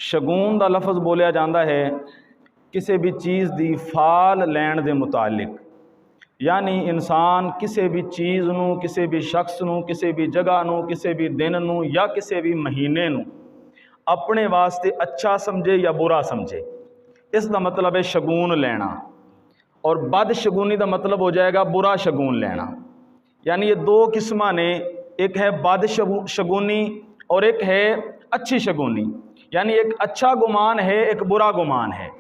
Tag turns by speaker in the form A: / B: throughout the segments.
A: शगून दा लफज बोलिया जाता है किसी भी चीज़ की फाल लैण के मुतालिक, यानी इंसान किसी भी चीज़ नूं, किसी भी शख्स नूं, किसी भी जगह नूं, किसी भी दिन नूं या किसी भी महीने नूं अपने वास्ते अच्छा समझे या बुरा समझे, इसका मतलब है शगून लेना। और बद शगुनी का मतलब हो जाएगा बुरा शगून लेना। यानी ये दो किस्मां ने, एक है बद शगुनी और एक है अच्छी शगुनी। यानी एक अच्छा गुमान है, एक बुरा गुमान है।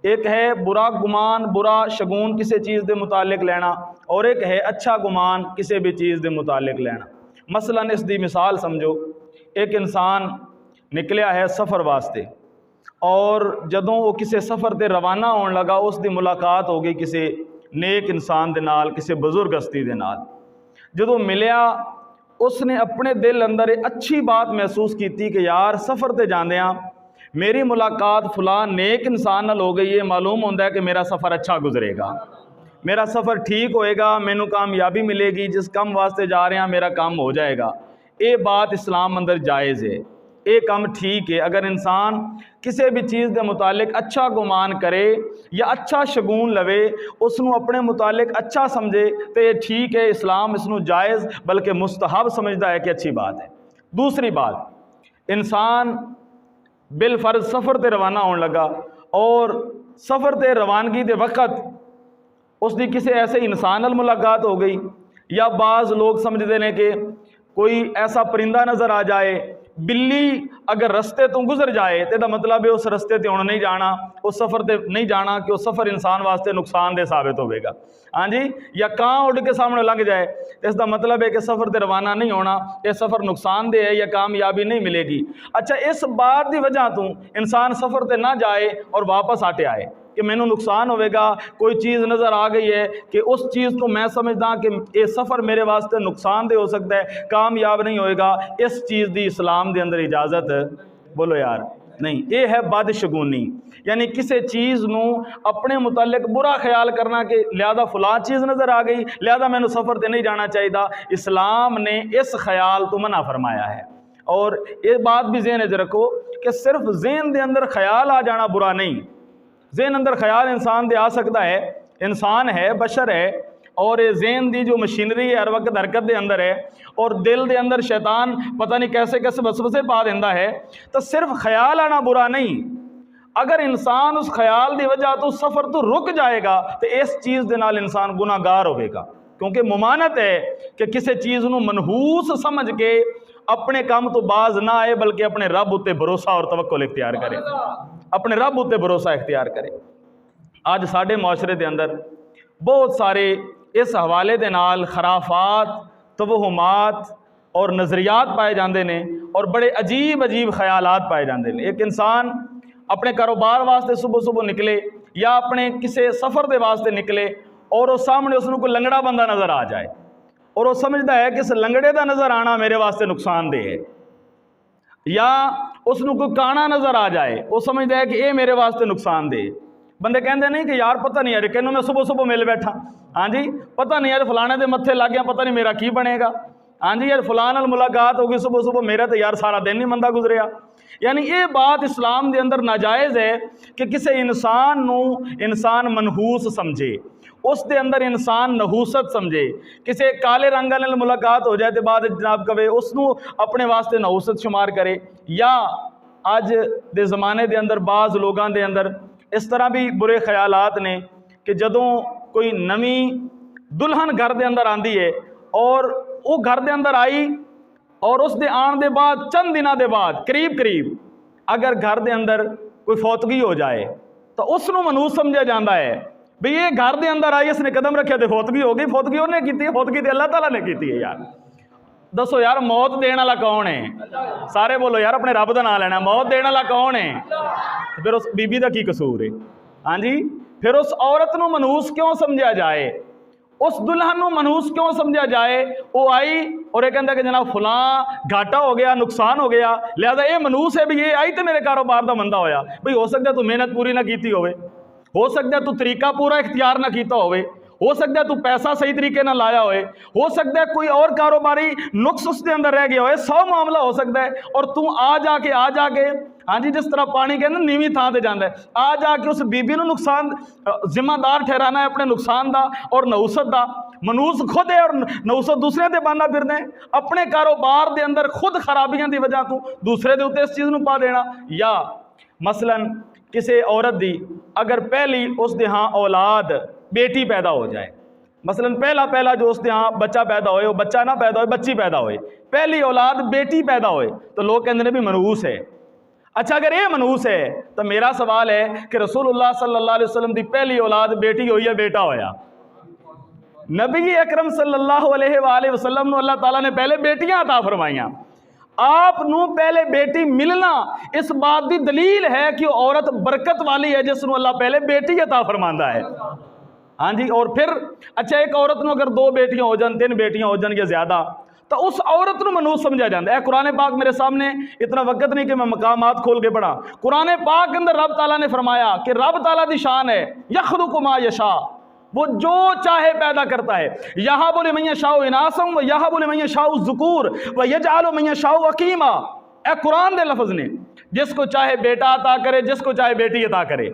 A: एक है बुरा गुमान, बुरा शगुन किसी चीज़ के मुतालिक लेना, और एक है अच्छा गुमान किसी भी चीज़ के मुतालिक लेना। मसलन इसकी मिसाल समझो, एक इंसान निकलिया है सफ़र वास्ते, और जदों वो किसी सफ़र से रवाना होने लगा उसकी मुलाकात हो गई किसी नेक इंसान के नाल, किसी बजुर्ग हस्ती के नाल। जदों मिलिया उसने अपने दिल अंदर एक अच्छी बात महसूस की कि यार सफ़र से जांदियां मेरी मुलाकात फलां नेक इंसान नाल हो गई है, मालूम होता है कि मेरा सफ़र अच्छा गुजरेगा, मेरा सफ़र ठीक होएगा, मैनू कामयाबी मिलेगी, जिस काम वास्ते जा रहे हैं मेरा काम हो जाएगा। ये बात इस्लाम अंदर जायज़ है, ये काम ठीक है। अगर इंसान किसी भी चीज़ के मुतालिक अच्छा गुमान करे या अच्छा शगून लवे, उसनू अपने मुतालिक अच्छा समझे, तो ये ठीक है। इस्लाम इसनू जायज़ बल्कि मुस्तहब समझता है कि अच्छी बात है। दूसरी बात, इंसान बिलफर्ज सफ़र से रवाना होने लगा, और सफ़र से रवानगी के वक़्त उसकी किसी ऐसे इंसान नाल मुलाकात हो गई, या बाज़ लोग समझते हैं कि कोई ऐसा परिंदा नज़र आ जाए, बिल्ली अगर रस्ते तो गुजर जाए तो मतलब है उस रस्ते ते हुण नहीं जाना, उस सफ़र से नहीं जाना कि उस सफ़र इंसान वास्ते नुकसानदेह साबित होगा। हाँ जी, या कां उड़ के सामने लग जाए तो इसका मतलब है कि सफ़र से रवाना नहीं होना, यह सफ़र नुकसानदेह है या कामयाबी नहीं मिलेगी। अच्छा, इस बात की वजह तो इंसान सफ़र से ना जाए और वापस आटे आए कि मैनू नुकसान होगा, कोई चीज़ नज़र आ गई है कि उस चीज़ को मैं समझदा कि ये सफ़र मेरे वास्ते नुकसानदेह हो सकता है, कामयाब नहीं होएगा, इस चीज़ की इस्लाम के अंदर इजाज़त बोलो यार नहीं। ये है बदशगुनी, यानी किसी चीज़ नू अपने मुतालिक बुरा ख्याल करना कि लिहाजा फलां चीज़ नज़र आ गई लिहाजा मैनू सफ़र से नहीं जाना चाहिए। इस्लाम ने इस ख्याल तो मना फरमाया है। और ये बात भी ज़हन च रखो कि सिर्फ ज़हन के अंदर ख्याल आ जाना बुरा नहीं, ज़हन अंदर ख्याल इंसान दे आ सकता है, इंसान है, बशर है, और ये ज़हन की जो मशीनरी है हर वक्त हरकत के अंदर है, और दिल के अंदर शैतान पता नहीं कैसे कैसे वसवसे पा देता है। तो सिर्फ ख्याल आना बुरा नहीं, अगर इंसान उस ख्याल की वजह तो सफ़र तो रुक जाएगा तो इस चीज़ के नाल इंसान गुनाहगार होगा, क्योंकि मुमानत है कि किसी चीज़ को मनहूस समझ के अपने काम तो बाज ना आए, बल्कि अपने रब उत्ते भरोसा और तवक्कुल इख्तियार करे, अपने रब उत्ते भरोसा इख्तियार करे। अज साडे मुआशरे के अंदर बहुत सारे इस हवाले के नाल खराफात, तवहुमात और नज़रियात पाए जाते हैं, और बड़े अजीब अजीब ख्यालात पाए जाते हैं। एक इंसान अपने कारोबार वास्ते सुबह सुबह निकले या अपने किसी सफ़र के वास्ते निकले, और उस सामने उसनू कोई लंगड़ा बंदा नज़र आ जाए, और वो समझता है कि इस लंगड़े का नज़र आना मेरे वास्ते नुकसानदेह है, या उसनू कोई काना नज़र आ जाए, वो समझता है कि ये मेरे वास्ते नुकसानदेह है। बंदे कहते नहीं कि यार पता नहीं यार कहनू मैं सुबह सुबह मिल बैठा, हाँ जी, पता नहीं यार फलाने के मत्थे लग गया, पता नहीं मेरा की बनेगा, हाँ जी यार फलां नाल मुलाकात हो गई सुबह सुबह, मेरा तो यार सारा दिन ही मंदा गुजरिया। यानी ये बात इस्लाम के अंदर नाजायज़ है कि किसी इंसान नू इंसान मनहूस समझे, उसके अंदर इंसान नहूसत समझे। किसी काले रंग नाल मुलाकात हो जाए तो बाद जनाब कवे उसनू अपने वास्ते नहूसत शुमार करे। या अज के ज़माने के अंदर बाज़ लोगों के अंदर इस तरह भी बुरे ख्यालात ने कि जदों कोई नवी दुल्हन घर के अंदर आती है, और वो घर के अंदर आई और उसके आने के बाद चंद दिनों के बाद करीब करीब अगर घर के अंदर कोई फौतगी हो जाए तो उसनू मनहूस समझा जाता है भी ये घर के अंदर आई, इसने कदम रखे तो फौतगी हो गई। फौतगी उन्हें की, फौतगी तो अल्लाह ताला ने की है। यार दसो यार मौत देने वाला कौन है? सारे बोलो यार अपने रब का नाम लेना। मौत देने वाला कौन है? तो फिर उस बीबी का की कसूर है? हाँ जी, फिर उस औरत को मनहूस क्यों समझा जाए, उस दुल्हन को मनहूस क्यों समझा जाए? वो आई और ये कहता कि जनाब फलां घाटा हो गया, नुकसान हो गया, लिहाजा ये मनहूस है भी ये आई तो मेरे कारोबार का मंदा होया। भाई हो सकता तू मेहनत पूरी ना की हो सकता तू तरीका पूरा इख्तियार ना किया हो सकता है तू पैसा सही तरीके ना लाया हो सकता है कोई और कारोबारी नुक्स उसके अंदर रह गया हो, 100 मामला हो सकता है, और तू आ जाके हाँ जी, जिस तरह पानी के अंदर नीवी थां ते जाता है, आ जाके उस बीबी को नुकसान जिम्मेदार ठहराना है अपने नुकसान का और नहुसत का। मनूस खुद है और नहुसत दूसरे ते पाना फिरना है। अपने कारोबार के अंदर खुद खराबियां की वजह तू दूसरे के उत्ते इस चीज़ को पा देना। या मसलन किसी औरत की अगर पहली उसके हाँ औलाद बेटी पैदा हो जाए, मसलन पहला जो उसके यहाँ बच्चा पैदा होए, वो बच्चा ना पैदा हो, बच्ची पैदा होए, पहली औलाद बेटी पैदा होए, तो लोग कहते हैं भी मनहूस है। अच्छा, अगर ये मनहूस है तो मेरा सवाल है कि रसूलुल्लाह सल्लल्लाहु अलैहि वसल्लम की पहली औलाद बेटी हुई या बेटा होया? नबी अकरम सल्लल्लाहु अलैहि वसल्लम अल्लाह ताला ने पहले बेटियां अता फरमाइयां। आप नू पहले बेटी मिलना इस बात की दलील है कि औरत बरकत वाली है जिसनों अल्लाह पहले बेटी अता फरमांदा है। हाँ जी, और फिर अच्छा, एक औरत नू अगर 2 बेटियां हो जान, 3 बेटियां हो जान या ज्यादा, तो उस औरत को मनहूस समझा जाता है। कुरान पाक मेरे सामने, इतना वक्त नहीं कि मैं मकामात खोल के पढ़ा। कुरान पाक के अंदर रब ताला ने फरमाया कि रब ताला की शान है यखलुकु मा यशा, वो जो चाहे पैदा करता है। यहाँ बोले मैया शाह इनासम व यहाँ बोले मैया शाह ज़ुकूर व यजअलु मैया शाह अकीमा। ए कुरान दे लफ्ज़ ने जिसको चाहे बेटा अता करे, जिसको चाहे बेटी अता करे,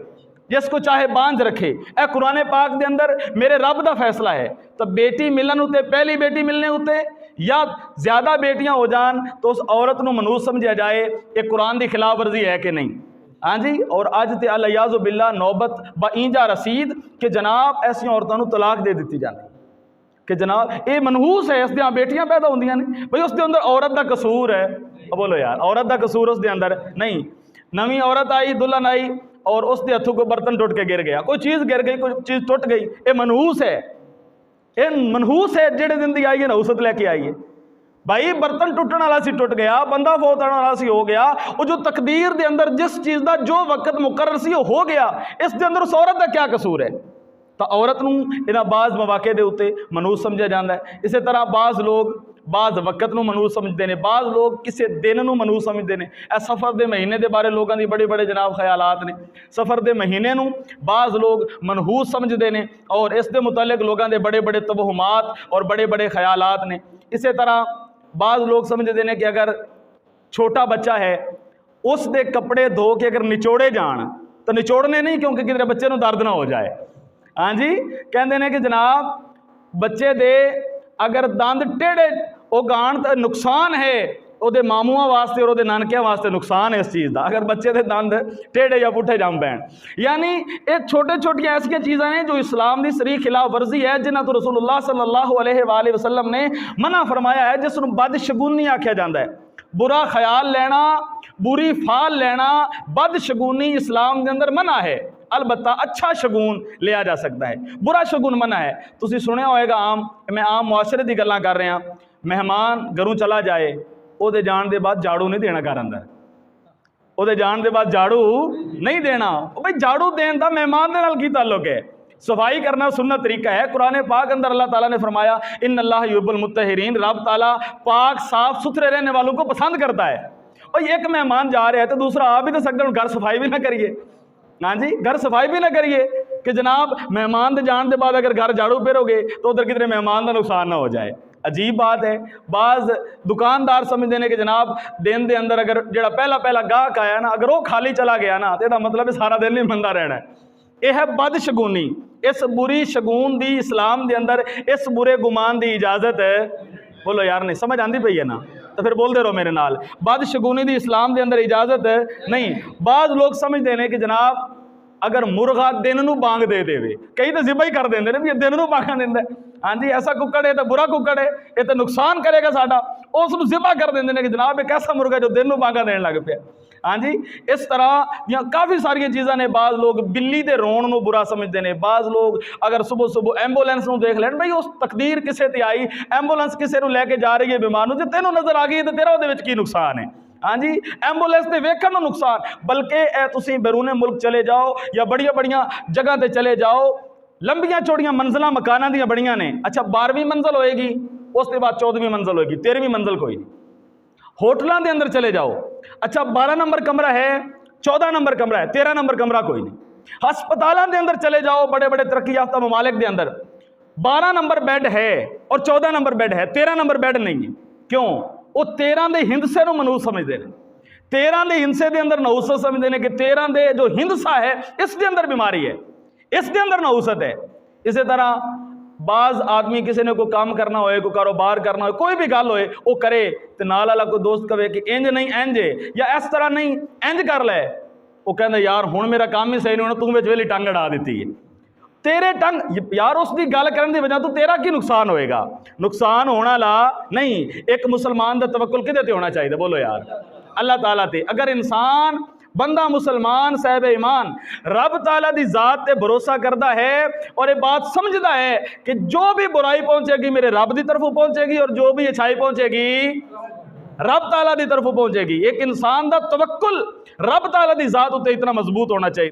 A: जिसको चाहे बांझ रखे। ए कुरान पाक के अंदर मेरे रब का फैसला है। तो बेटी मिलन उते, पहली बेटी मिलने उते या ज्यादा बेटियां हो जान तो उस औरत को मनहूस समझा जाए, ये कुरान की खिलाफ वर्जी है कि नहीं? हाँ जी, और अज तो अलियाज़ु बिल्ला नौबत ब इंजा रसीद कि जनाब ऐसी औरतों को तलाक दे दी जाती कि जनाब ये मनहूस है, इसलिए बेटियां पैदा होंदियां ने। भाई उसके अंदर औरत का कसूर है? बोलो यार, औरत का कसूर उसके अंदर नहीं। नवी औरत आई, दुल्हन आई और उसके हथों को बर्तन टुट के गिर गया, कोई चीज़ गिर गई, कोई चीज़ टुट गई, ये मनहूस है। ये मनहूस है जेड़े दिन दी आई है नहुसत लेके आई है। भाई बर्तन टुटने वाला सी टुट गया, बंदा फौत होने वाला सी हो गया, वो जो तकदीर के अंदर जिस चीज़ का जो वक्त मुकर्रर सी हो गया, इसके अंदर उस औरत का क्या कसूर है? तो औरत नूं इन्हां बाज़ मौके के उत्ते मनहूस समझा जाता है। इसी तरह बाज़ लोग बाज़ वक्त नूं मनहूस समझते हैं, बाज़ लोग किसी दिन नूं मनहूस समझते हैं। ए सफ़र के महीने के बारे लोगों की बड़े बड़े जनाब ख्यालात ने। सफ़र के महीने नूं बाज़ लोग मनहूस समझते हैं और इसके मुतालिक लोगों के बड़े बड़े तवहुमात और बड़े बड़े ख्यालात ने। इसी तरह बाज़ लोग समझते हैं कि अगर छोटा बच्चा है उसके कपड़े धो के अगर निचोड़े जान तो निचोड़ने नहीं, क्योंकि किधर बच्चे को दर्द ना हो जाए। हाँ जी, कहते हैं कि जनाब बच्चे दे अगर दंद टेढ़े उगान तो नुकसान है, वो मामूआ वास्ते और नानकिया वास्ते नुकसान है इस चीज़ का, अगर बच्चे के दंद टेढ़े या पुठे जम पैन। यानी ये छोटे छोटिया ऐसिया चीज़ां ने जो इस्लाम की सरी खिलाफ वर्जी है, जिन्हों तो रसूलुल्लाह सल्लल्लाहु अलैहि वसल्लम ने मना फरमाया है, जिसनों बदशगुनी आख्या जाता है। बुरा ख्याल लेना, बुरी फाल लेना, बदशगुनी इस्लाम के अंदर मना है। अलबत्ता अच्छा शगुन लिया जा सकता है, बुरा शगुन मना है। तुसीं सुनिया होएगा आम, मैं आम मुआशरे की गल्लां कर रहा, मेहमान घरों चला जाए, ਉਹਦੇ जाण के बाद झाड़ू नहीं देना घर अंदर, ਉਹਦੇ जाण के बाद झाड़ू नहीं देना। भाई झाड़ू देने का मेहमान के नाल की ताल्लुक है? सफाई करना सुन्नत तरीका है। कुरान पाक अंदर अल्लाह ताला ने फरमाया इन्न अल्लाह युहिब्बुल मुत्तहिरीन, रब ताला पाक साफ सुथरे रहने वालों को पसंद करता है। और एक मेहमान जा रहा है तो दूसरा आ भी तो सकते, घर सफाई भी ना करिए। हाँ जी, घर सफाई भी ना करिए कि जनाब मेहमान के जाने के बाद अगर घर झाड़ू फेरोगे तो उधर कितने मेहमान का नुकसान ना हो जाए। अजीब बात है। बाज़ दुकानदार समझते हैं कि जनाब दिन के अंदर अगर जो पहला गाहक आया ना, अगर वो खाली चला गया ना, तो इसका मतलब सारा दिन नहीं बंदा रहना है। यह है बदशगुनी। इस बुरी शगुन की इस्लाम के अंदर इस बुरे गुमान की इजाज़त है? बोलो यार, नहीं समझ आती पई है ना? तो फिर बोलते रहो मेरे नाल, बदशगुनी की इस्लाम के अंदर इजाज़त है नहीं। बाज़ लोग समझते हैं कि जनाब अगर मुर्गा दिन नूं बांग दे देवे, कई तो जिबा ही कर देंगे ने भी दिन नूं बांगा देंदा। हाँ जी, ऐसा कुक्कड़ है तो बुरा कुक्कड़ है, ये तो नुकसान करेगा साडा, उसनूं जिबा कर देंगे ने कि जनाब एक ऐसा मुर्गा जो दिन नूं बांगा देने लग पिया। हाँ जी, इस तरह दियां काफ़ी सारिया चीज़ां ने। बाज़ लोग बिल्ली दे रोण नूं बुरा समझते हैं। बाज़ लोग अगर सुबह सुबह एंबूलेंस नूं देख लैन, भाई उस तकदीर किसे ते आई, एंबूलेंस किसे नूं लैके जा रही है बीमार नूं, जे तैनूं नज़र आ गई तो तेरा उहदे विच की नुकसान है? हाँ जी, एंबूलेंस के वेखण नूं नुकसान, बल्कि तुसीं बैरूने मुल्क चले जाओ या बड़िया बड़िया जगह ते चले जाओ, लंबियां चौड़ियां मंजिलां मकानां दियां बड़ियां ने। अच्छा 12वीं मंजिल होएगी, उसके बाद 14वीं मंजिल होएगी, 13वीं मंजिल कोई नहीं। होटलों के अंदर चले जाओ, अच्छा 12 नंबर कमरा है, 14 नंबर कमरा है, 13 नंबर कमरा कोई नहीं। हस्पतालों के अंदर चले जाओ, बड़े बड़े तरक्की याफ्ता ममालिक के अंदर 12 नंबर बेड है और 14 नंबर बेड है, 13 नंबर बेड नहीं है। क्यों? वो 13 ਦੇ ਹਿੰਸੇ ਨੂੰ ਮਨੂਸ ਸਮਝਦੇ ਨੇ, 13 ਦੇ ਹਿੰਸੇ ਦੇ ਅੰਦਰ ਨਹੂਸਤ ਸਮਝਦੇ ਨੇ ਕਿ 13 ਦੇ ਜੋ ਹਿੰਸਾ ਹੈ ਇਸ ਦੇ ਅੰਦਰ ਬਿਮਾਰੀ ਹੈ, ਇਸ ਦੇ ਅੰਦਰ ਨਹੂਸਤ है। ਇਸੇ ਤਰ੍ਹਾਂ बाज़ आदमी किसी ने कोई काम करना होए, कोई कारोबार करना हो, कोई भी गल होए वो करे तो नाल वाला कोई दोस्त कहे कि इंज नहीं इंज या इस तरह नहीं इंज कर ले, वो कहते यार हुण मेरा काम ही सही नहीं होना, तू विच वेली टंग अड़ा दी है। तेरे टंग यार उसकी गल करने की वजह तो तेरा की नुकसान होएगा? नुकसान होना ला नहीं। एक मुसलमान का तवक्कुल किहदे ते होना चाहिए? बोलो यार, अल्लाह ताला ते। अगर इंसान बंदा मुसलमान साहब ईमान रब ताला दी जात ते भरोसा करता है और ये बात समझता है कि जो भी बुराई पहुंचेगी मेरे रब की तरफ पहुंचेगी और जो भी अच्छाई पहुंचेगी रब ताला की तरफ पहुंचेगी। एक इंसान का तवक्कुल रब ताला दी जात उत्ते इतना मजबूत होना चाहिए।